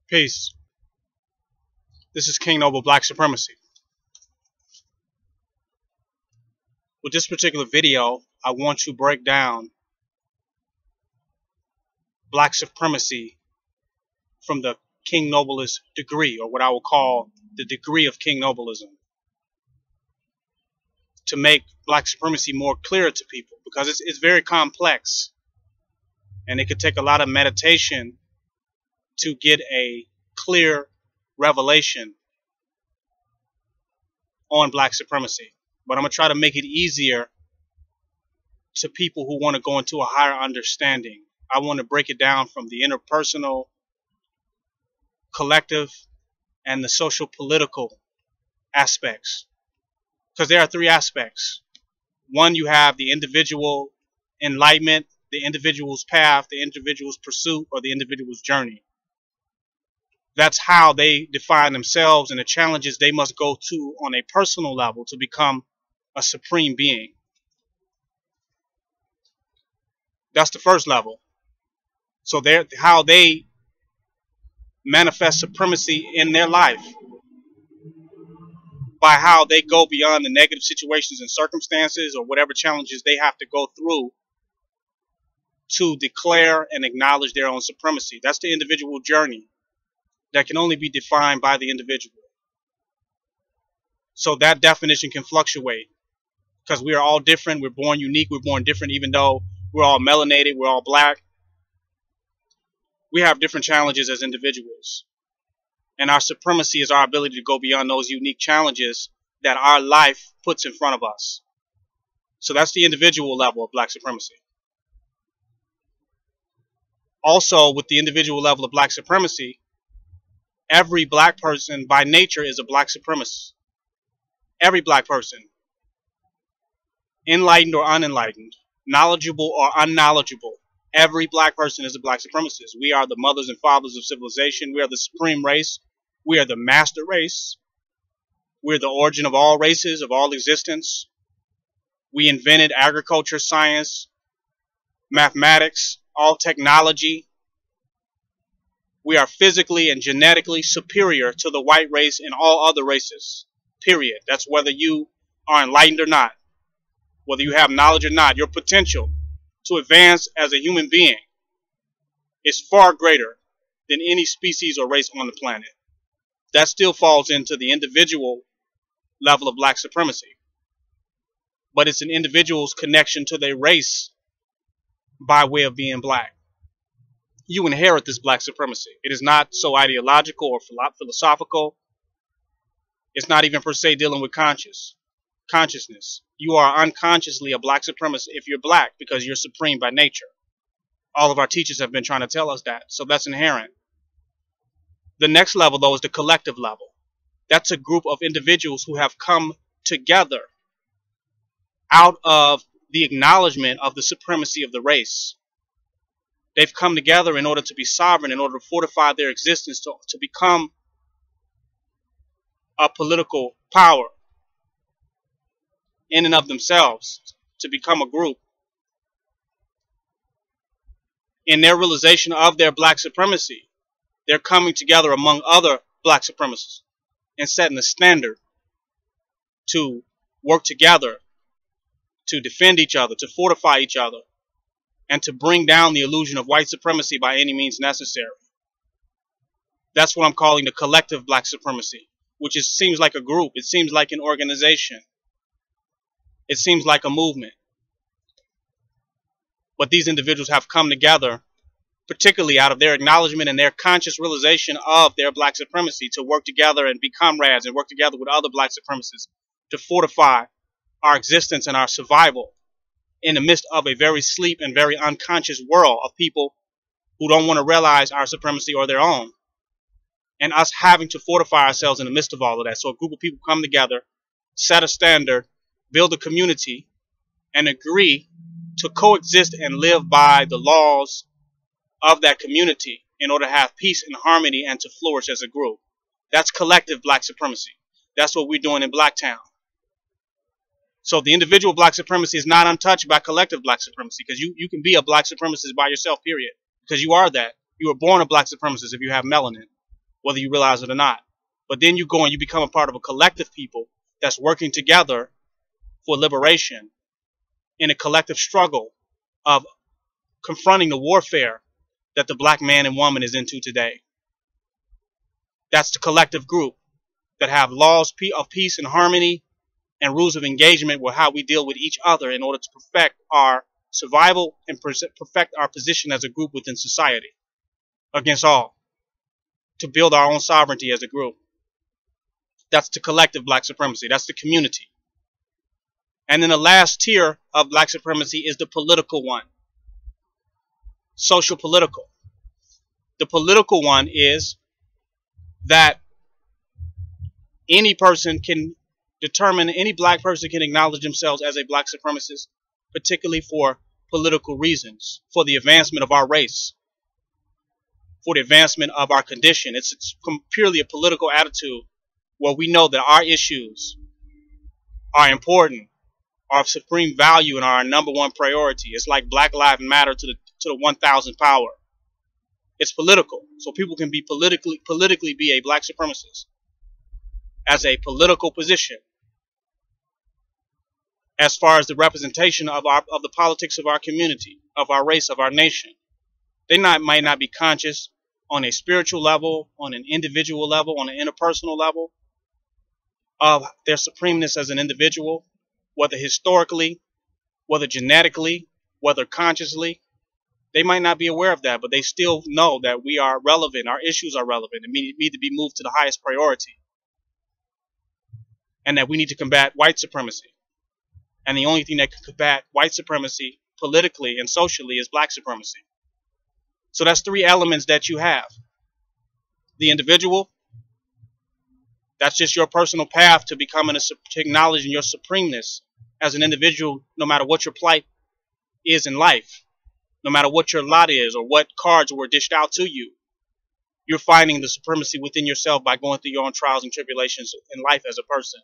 Peace. This is King Noble Black Supremacy. With this particular video, I want to break down Black Supremacy from the KINGnoble-ism Degree, or what I will call the degree of KINGnoble-ism, to make Black Supremacy more clear to people, because it's very complex and it could take a lot of meditation to get a clear revelation on Black Supremacy. But I'm going to try to make it easier to people who want to go into a higher understanding. I want to break it down from the interpersonal, collective, and the social political aspects. Because there are three aspects. One, you have the individual enlightenment, the individual's path, the individual's pursuit, or the individual's journey. That's how they define themselves and the challenges they must go to on a personal level to become a supreme being. That's the first level. So how they manifest supremacy in their life, by how they go beyond the negative situations and circumstances or whatever challenges they have to go through to declare and acknowledge their own supremacy. That's the individual journey that can only be defined by the individual. So that definition can fluctuate because we are all different. We're born unique. We're born different, even though we're all melanated. We're all black. We have different challenges as individuals. And our supremacy is our ability to go beyond those unique challenges that our life puts in front of us. So that's the individual level of Black Supremacy. Also, with the individual level of Black Supremacy, every black person by nature is a Black supremacist. Every black person, enlightened or unenlightened, knowledgeable or unknowledgeable, every black person is a Black supremacist. We are the mothers and fathers of civilization. We are the supreme race. We are the master race. We're the origin of all races, of all existence. We invented agriculture, science, mathematics, all technology. We are physically and genetically superior to the white race and all other races, period. That's whether you are enlightened or not, whether you have knowledge or not. Your potential to advance as a human being is far greater than any species or race on the planet. That still falls into the individual level of Black supremacy. But it's an individual's connection to their race by way of being black. You inherit this Black supremacy. It is not so ideological or philosophical. It's not even per se dealing with consciousness. You are unconsciously a Black supremacist if you're black, because you're supreme by nature. All of our teachers have been trying to tell us that. So that's inherent. The next level, though, is the collective level. That's a group of individuals who have come together out of the acknowledgement of the supremacy of the race. They've come together in order to be sovereign, in order to fortify their existence, to become a political power in and of themselves, to become a group. In their realization of their Black supremacy, they're coming together among other Black supremacists and setting a standard to work together, to defend each other, to fortify each other, and to bring down the illusion of white supremacy by any means necessary. That's what I'm calling the collective Black supremacy, which seems like a group. It seems like an organization. It seems like a movement. But these individuals have come together, particularly out of their acknowledgement and their conscious realization of their Black supremacy, to work together and be comrades and work together with other Black supremacists to fortify our existence and our survival in the midst of a very sleep and very unconscious world of people who don't want to realize our supremacy or their own. And us having to fortify ourselves in the midst of all of that. So a group of people come together, set a standard, build a community, and agree to coexist and live by the laws of that community in order to have peace and harmony and to flourish as a group. That's collective Black supremacy. That's what we're doing in Blacktown. So the individual Black supremacy is not untouched by collective Black supremacy, because you can be a Black supremacist by yourself, period. Because you are that. You were born a Black supremacist if you have melanin. whether you realize it or not. But then you go and you become a part of a collective people that's working together for liberation in a collective struggle of confronting the warfare that the black man and woman is into today. That's the collective group that have laws of peace and harmony and rules of engagement with how we deal with each other in order to perfect our survival and perfect our position as a group within society against all, to build our own sovereignty as a group. That's the collective black supremacy. That's the community. And then the last tier of black supremacy is the political one. Social political. The political one is that any person can determine, any black person can acknowledge themselves as a black supremacist, particularly for political reasons, for the advancement of our race, for the advancement of our condition. It's purely a political attitude where we know that our issues are important, are of supreme value, and are our number one priority. It's like Black Lives Matter to the 1,000 power. It's political, so people can be politically be a black supremacist as a political position. As far as the representation of the politics of our community, of our race, of our nation, they might not be conscious on a spiritual level, on an individual level, on an interpersonal level of their supremeness as an individual, whether historically, whether genetically, whether consciously. They might not be aware of that, but they still know that we are relevant, our issues are relevant, and need to be moved to the highest priority. And that we need to combat white supremacy. And the only thing that can combat white supremacy politically and socially is black supremacy. So that's three elements that you have. The individual, that's just your personal path to acknowledging your supremeness as an individual, no matter what your plight is in life, no matter what your lot is or what cards were dished out to you. You're finding the supremacy within yourself by going through your own trials and tribulations in life as a person.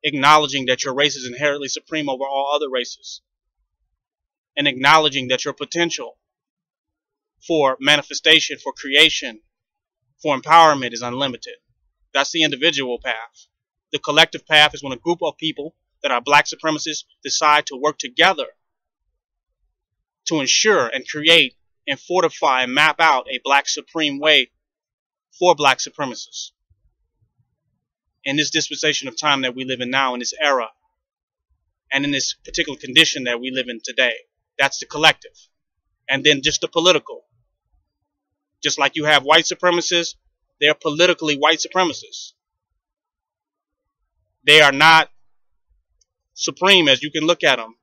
Acknowledging that your race is inherently supreme over all other races. And acknowledging that your potential for manifestation, for creation, for empowerment is unlimited. That's the individual path. The collective path is when a group of people that are black supremacists decide to work together to ensure and create and fortify and map out a black supreme way for black supremacists. In this dispensation of time that we live in now, in this era, and in this particular condition that we live in today, that's the collective. And then just the political. Just like you have white supremacists, they're politically white supremacists. They are not supreme as you can look at them.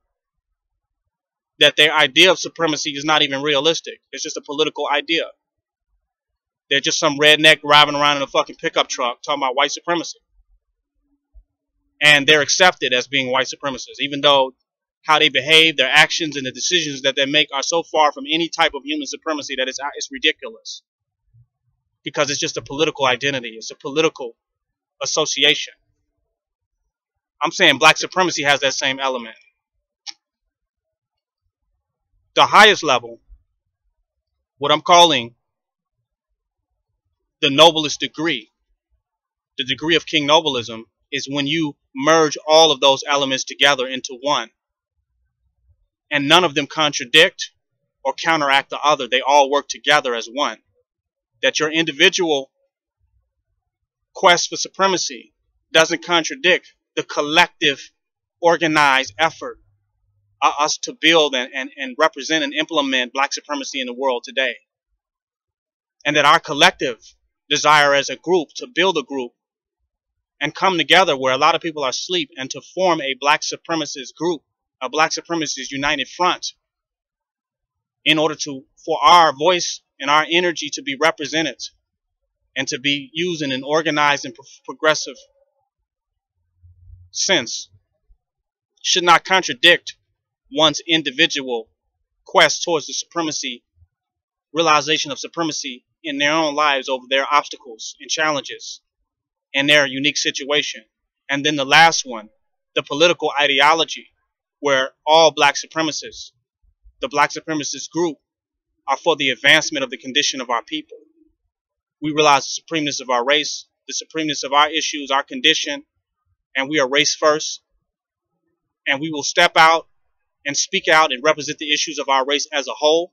That their idea of supremacy is not even realistic. It's just a political idea. They're just some redneck driving around in a fucking pickup truck talking about white supremacy. And they're accepted as being white supremacists, even though how they behave, their actions, and the decisions that they make are so far from any type of human supremacy that it's ridiculous. Because it's just a political identity. It's a political association. I'm saying black supremacy has that same element. The highest level, what I'm calling the noblest degree, the degree of KINGnoble-ism, is when you merge all of those elements together into one. And none of them contradict or counteract the other. They all work together as one. That your individual quest for supremacy doesn't contradict the collective organized effort us to build and represent and implement black supremacy in the world today. And that our collective desire as a group to build a group and come together where a lot of people are asleep and to form a black supremacist group, a black supremacist united front, in order for our voice and our energy to be represented and to be used in an organized and progressive sense, should not contradict one's individual quest towards the supremacy, realization of supremacy in their own lives over their obstacles and challenges and their unique situation. And then the last one, the political ideology, where all black supremacists, the black supremacist group, are for the advancement of the condition of our people. We realize the supremeness of our race, the supremeness of our issues, our condition, and we are race first. And we will step out and speak out and represent the issues of our race as a whole.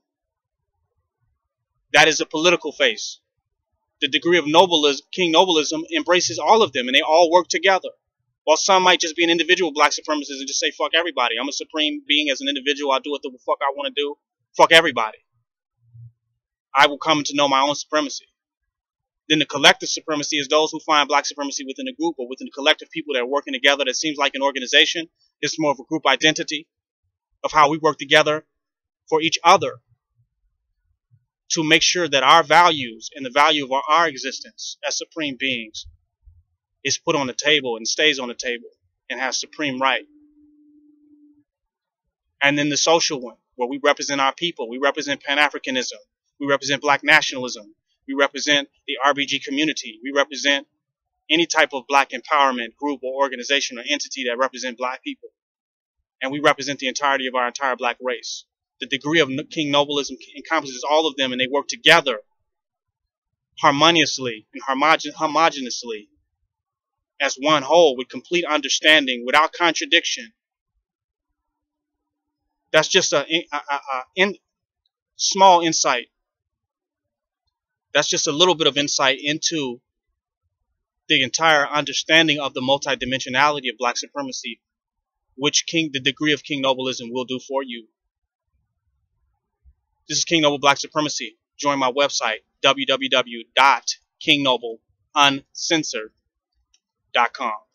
That is a political face. The degree of KINGnoble-ism embraces all of them, and they all work together. While some might just be an individual black supremacist and just say, fuck everybody. I'm a supreme being as an individual. I do what the fuck I want to do. Fuck everybody. I will come to know my own supremacy. Then the collective supremacy is those who find black supremacy within a group or within a collective people that are working together that seems like an organization. It's more of a group identity of how we work together for each other to make sure that our values and the value of our existence as supreme beings is put on the table and stays on the table and has supreme right. And then the social one, where we represent our people. We represent Pan-Africanism. We represent black nationalism. We represent the RBG community. We represent any type of black empowerment group or organization or entity that represent black people. And we represent the entirety of our entire black race. The degree of KINGnoble-ism encompasses all of them, and they work together harmoniously and homogeneously as one whole with complete understanding, without contradiction. That's just a small insight. That's just a little bit of insight into the entire understanding of the multidimensionality of black supremacy, which the degree of KINGnoble-ism will do for you. This is King Noble Black Supremacy. Join my website, www.kingnobleuncensored.com.